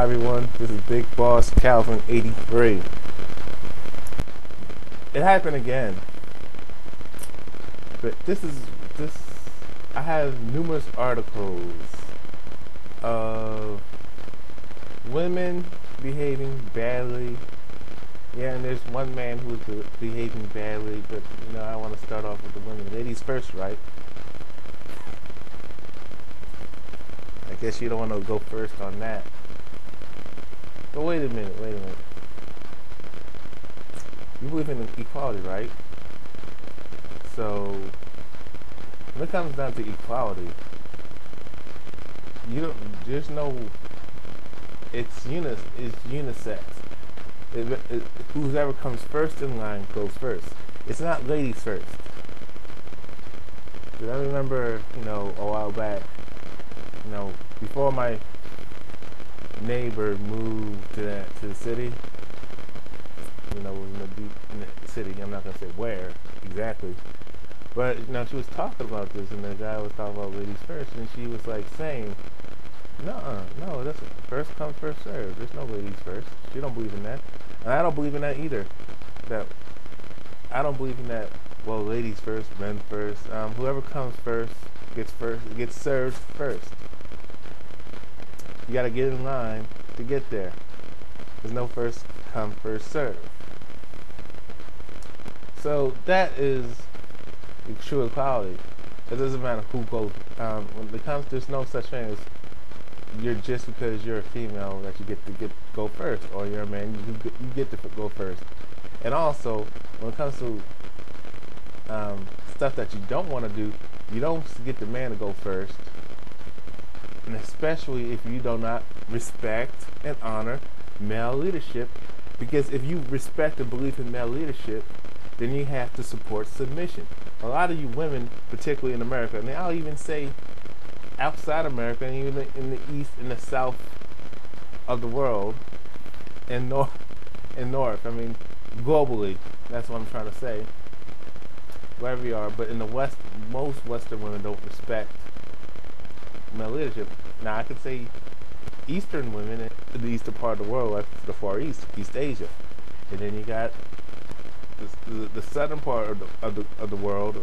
Hi everyone, this is Big Boss Calvin 83. It happened again. But this I have numerous articles of women behaving badly. Yeah, and there's one man who's behaving badly, but I want to start off with the women. Ladies first, right? I guess you don't want to go first on that. But wait a minute. You believe in equality, right? So when it comes down to equality, you don't. There's no. It's unisex. Whoever comes first in line goes first. It's not ladies first. Because I remember, a while back, before my neighbor moved to the city, it was in the city. I'm not gonna say where exactly, but she was talking about this, and the guy was talking about ladies first, and she was like saying, no, that's first come first serve. There's no ladies first. She don't believe in that, and I don't believe in that either. That I don't believe in that. Well, ladies first, men first. Whoever comes first gets served first. You gotta get in line to get there. There's no first come first serve. So that is true equality. It doesn't matter who goes. When it comes, there's no such thing as you're just because you're a female that you get to go first, or you're a man you get to go first. And also, when it comes to stuff that you don't want to do, you don't get the man to go first. And especially if you do not respect and honor male leadership, because if you respect and believe in male leadership, then you have to support submission. A lot of you women, particularly in America, and I'll even say outside America, and even in the east and the south of the world, and north, I mean, globally, that's what I'm trying to say, wherever you are. But in the West, most Western women don't respect male leadership. Now, I could say Eastern women in the eastern part of the world, like the Far East, East Asia, and then you got the southern part of the world.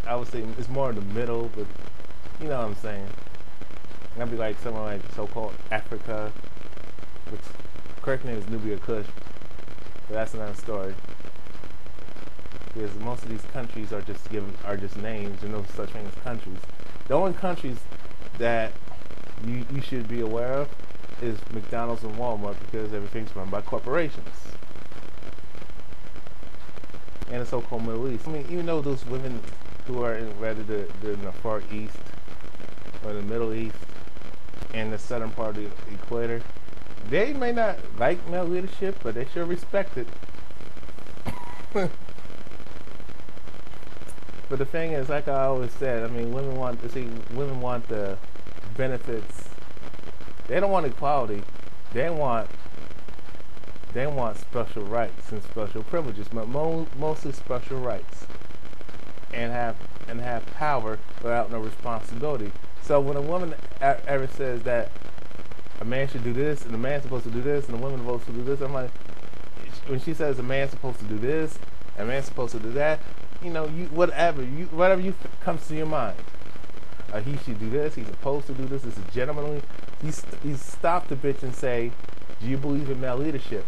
I would say it's more in the middle, but you know what I'm saying. That'd be like somewhere like so-called Africa, which correct name is Nubia Kush, but that's another story. Because most of these countries are just names. There's no such thing as countries. The only countries that you should be aware of is McDonald's and Walmart, because everything's run by corporations. And the so-called Middle East. I mean, even though those women who are in the Far East or the Middle East and the southern part of the equator, they may not like male leadership, but they sure respect it. But the thing is, like I always said, I mean, women want the benefits. They don't want equality. They want special rights and special privileges, but mostly special rights, and have power without no responsibility. So when a woman ever says that a man should do this and a man's supposed to do this and a woman's supposed to do this, I'm like, when she says a man's supposed to do this and a man's supposed to do that, whatever comes to your mind. He should do this. He's supposed to do this. This is gentlemanly. You stop the bitch and say, "Do you believe in male leadership?"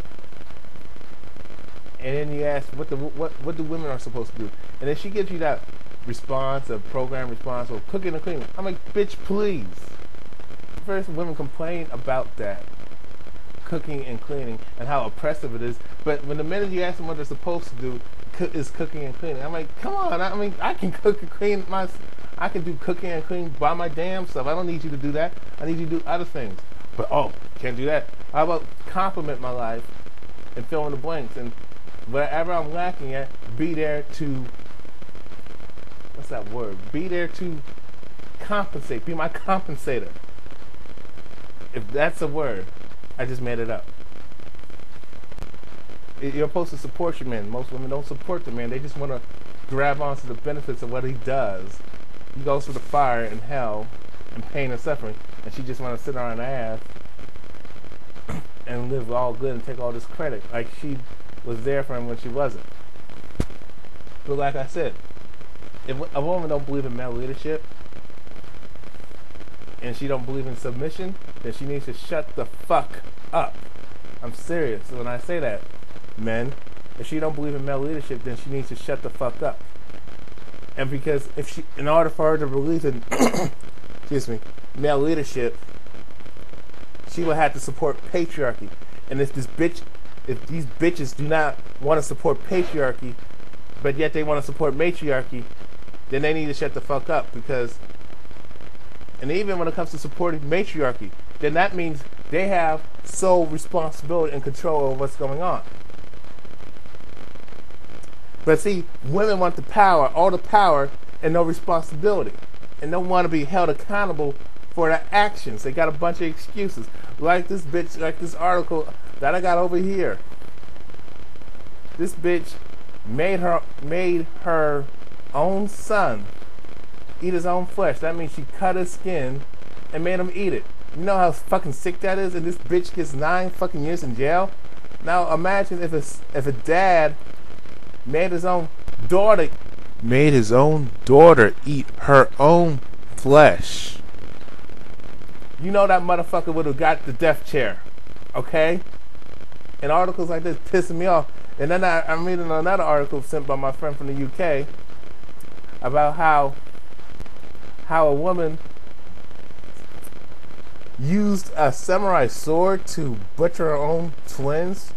And then you ask, "What do women are supposed to do?" And then she gives you that response, a program response, or cooking and cleaning. I'm like, "Bitch, please." First, women complain about that, cooking and cleaning, and how oppressive it is. But when the minute you ask them what they're supposed to do, is cooking and cleaning. I'm like, come on. I mean, I can cook and clean I can do cooking and cleaning by my damn self. I don't need you to do that. I need you to do other things. But can't do that. How about compliment my life and fill in the blanks, and wherever I'm lacking at, be there to, what's that word? Be there to compensate. Be my compensator. If that's a word, I just made it up. You're supposed to support your man. Most women don't support the man. They just want to grab onto the benefits of what he does. He goes through the fire and hell and pain and suffering, and she just want to sit on her ass and live all good and take all this credit, like she was there for him when she wasn't. But like I said, if a woman don't believe in male leadership and she don't believe in submission, then she needs to shut the fuck up. I'm serious when I say that, men. If she don't believe in male leadership, then she needs to shut the fuck up. And because if she, in order for her to believe in, excuse me, male leadership, she will have to support patriarchy. And if these bitches do not want to support patriarchy, but yet they want to support matriarchy, then they need to shut the fuck up. Because, and even when it comes to supporting matriarchy, then that means they have sole responsibility and control over what's going on. But see, women want the power, all the power, and no responsibility. And don't want to be held accountable for their actions. They got a bunch of excuses. Like this bitch, like this article that I got over here. This bitch made her own son eat his own flesh. That means she cut his skin and made him eat it. You know how fucking sick that is? And this bitch gets 9 fucking years in jail? Now imagine if a dad made his own daughter eat her own flesh. You know that motherfucker would have got the death chair. Okay? And articles like this pissing me off. And then I'm reading another article sent by my friend from the UK about how a woman used a samurai sword to butcher her own twins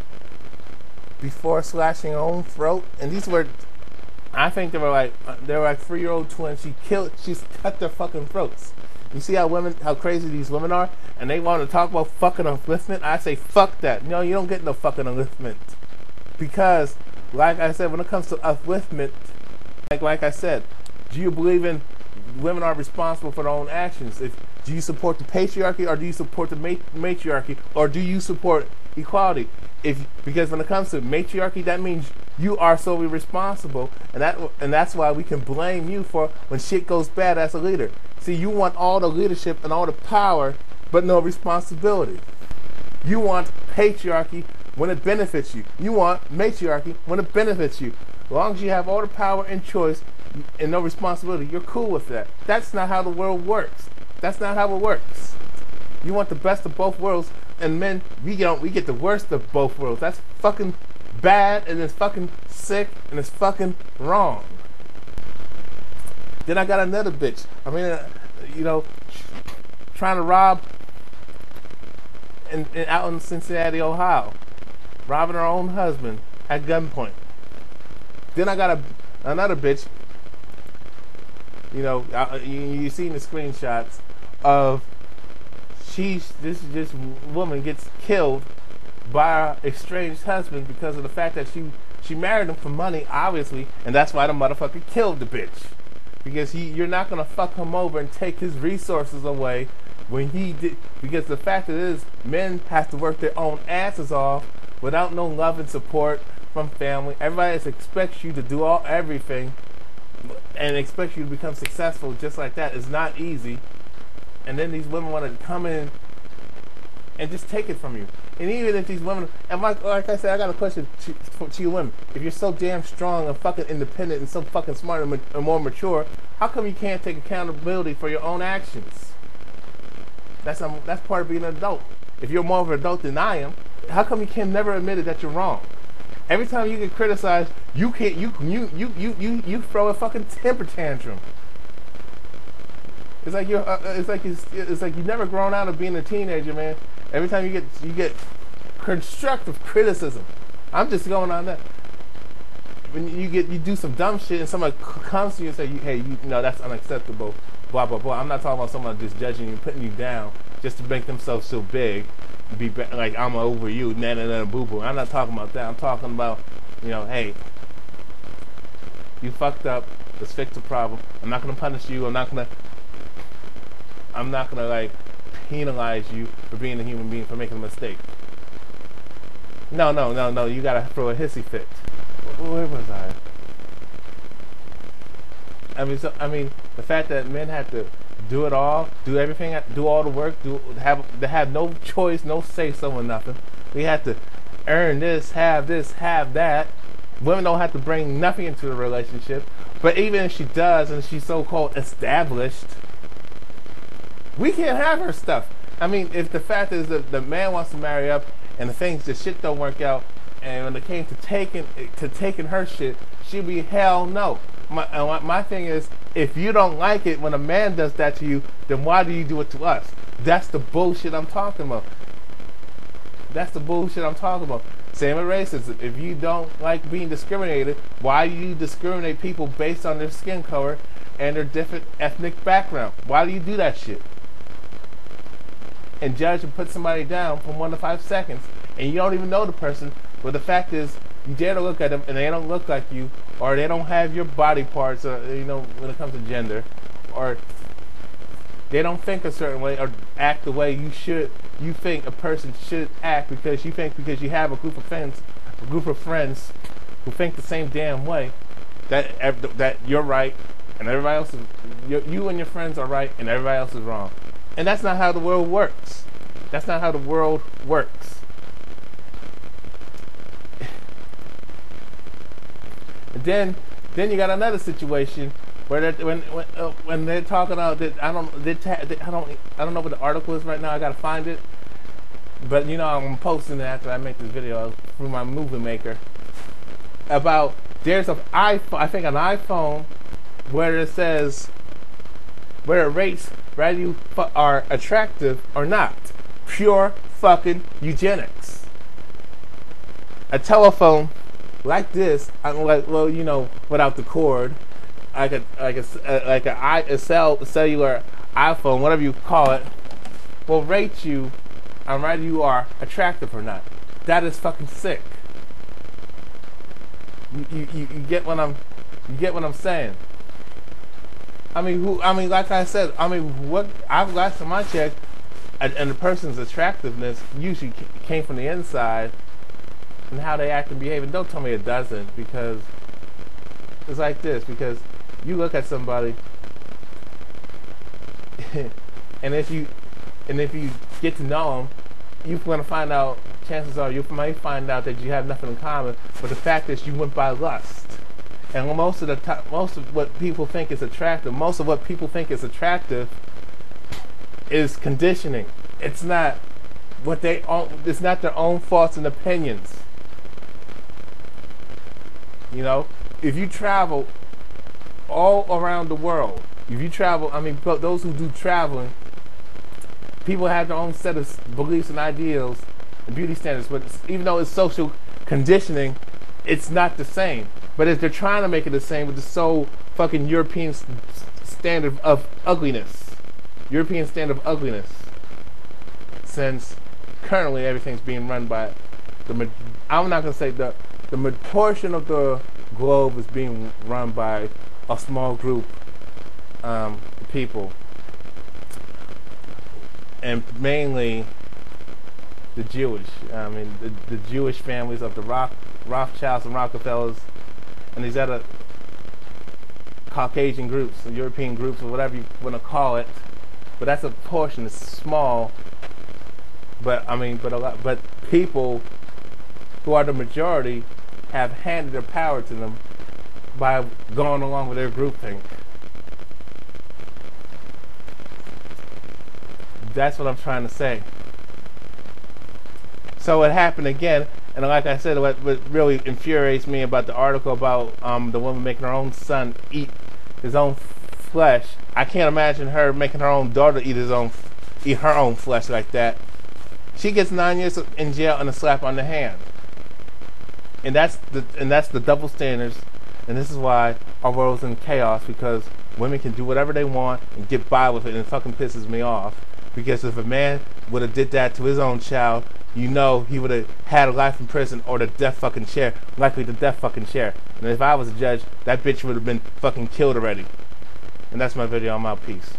before slashing her own throat. And these were, I think they were like 3-year-old twins. She's cut their fucking throats. You see how crazy these women are? And they want to talk about fucking upliftment? I say fuck that. No, you don't get no fucking upliftment. Because, like I said, when it comes to upliftment, like I said, do you believe in women are responsible for their own actions? Do you support the patriarchy, or do you support the matriarchy, or do you support equality? Because when it comes to matriarchy, that means you are solely responsible, and that's why we can blame you for when shit goes bad as a leader. See, you want all the leadership and all the power, but no responsibility. You want patriarchy when it benefits you. You want matriarchy when it benefits you. As long as you have all the power and choice and no responsibility, you're cool with that. That's not how the world works. That's not how it works. You want the best of both worlds, and men, we get the worst of both worlds. That's fucking bad, and it's fucking sick, and it's fucking wrong. Then I got another bitch. I mean, trying to rob out in Cincinnati, Ohio, robbing her own husband at gunpoint. Then I got another bitch. You seen the screenshots of this woman gets killed by her estranged husband because of the fact that she married him for money, obviously, and that's why the motherfucker killed the bitch. Because you're not gonna fuck him over and take his resources away when he did. Because the fact is, men have to work their own asses off without no love and support from family. Everybody expects you to do everything and expects you to become successful just like that. It's not easy. And then these women want to come in and just take it from you. And even if these women, and like I said, I got a question to you women. If you're so damn strong and fucking independent and so fucking smart and more mature, how come you can't take accountability for your own actions? That's part of being an adult. If you're more of an adult than I am, how come you can never admit it that you're wrong? Every time you get criticized, you throw a fucking temper tantrum. It's like you've never grown out of being a teenager, man. Every time you get constructive criticism, I'm just going on that. When you do some dumb shit and somebody comes to you and say, hey, that's unacceptable, blah blah blah. I'm not talking about someone just judging you, putting you down just to make themselves so big, like I'm over you, boo boo. I'm not talking about that. I'm talking about, hey, you fucked up. Let's fix the problem. I'm not gonna punish you. I'm not gonna like penalize you for being a human being, for making a mistake. No. You gotta throw a hissy fit. Where was I? I mean, the fact that men have to do it all, do everything, do all the work, they have no choice, no say so in nothing. We have to earn this, have that. Women don't have to bring nothing into the relationship. But even if she does, and she's so-called established, we can't have her stuff. I mean, if the fact is that the man wants to marry up, and the shit don't work out, and when it came to taking her shit, she'd be hell no. My thing is, if you don't like it when a man does that to you, then why do you do it to us? That's the bullshit I'm talking about. That's the bullshit I'm talking about. Same with racism. If you don't like being discriminated, why do you discriminate people based on their skin color and their different ethnic background? Why do you do that shit? And judge and put somebody down from 1 to 5 seconds, and you don't even know the person, but the fact is, you dare to look at them, and they don't look like you, or they don't have your body parts, when it comes to gender, or they don't think a certain way, or act the way you think a person should act, because you have a group of friends who think the same damn way, that you're right, and everybody else you and your friends are right, and everybody else is wrong. And that's not how the world works. That's not how the world works. And then you got another situation where when they're talking about that, I don't know what the article is right now. I gotta find it. But I'm posting it after I make this video through my movie maker. About there's an iPhone where it says where it rates whether you are attractive or not. Pure fucking eugenics. A telephone like this, without the cord, like a cellular iPhone, whatever you call it, will rate you on whether you are attractive or not. That is fucking sick. You get what I'm saying? Like I said, what I've got from my check, and the person's attractiveness usually came from the inside, and how they act and behave. And don't tell me it doesn't, because it's like this. Because you look at somebody, and if you get to know them, you're going to find out. Chances are you might find out that you have nothing in common. But the fact is, you went by lust. And most of what people think is attractive, is conditioning. It's not it's not their own thoughts and opinions. If you travel all around the world, those who do traveling, people have their own set of beliefs and ideals and beauty standards. But even though it's social conditioning, it's not the same. But if they're trying to make it the same with the so fucking European standard of ugliness, since currently everything's being run by I'm not gonna say the portion of the globe is being run by a small group of people, and mainly the Jewish. The Jewish families of the Rothschilds and Rockefellers, and these other Caucasian groups, European groups, or whatever you want to call it. But that's a portion. It's small, but people who are the majority have handed their power to them by going along with their groupthink. That's what I'm trying to say. So it happened again, and like I said, what really infuriates me about the article about the woman making her own son eat his own flesh. I can't imagine her making her own daughter eat her own flesh like that. She gets 9 years in jail and a slap on the hand. And that's the double standards, and this is why our world's in chaos, because women can do whatever they want and get by with it, and it fucking pisses me off. Because if a man would have did that to his own child, he would have had a life in prison or the death fucking chair. Likely the death fucking chair. And if I was a judge, that bitch would have been fucking killed already. And that's my video. I'm out. Peace.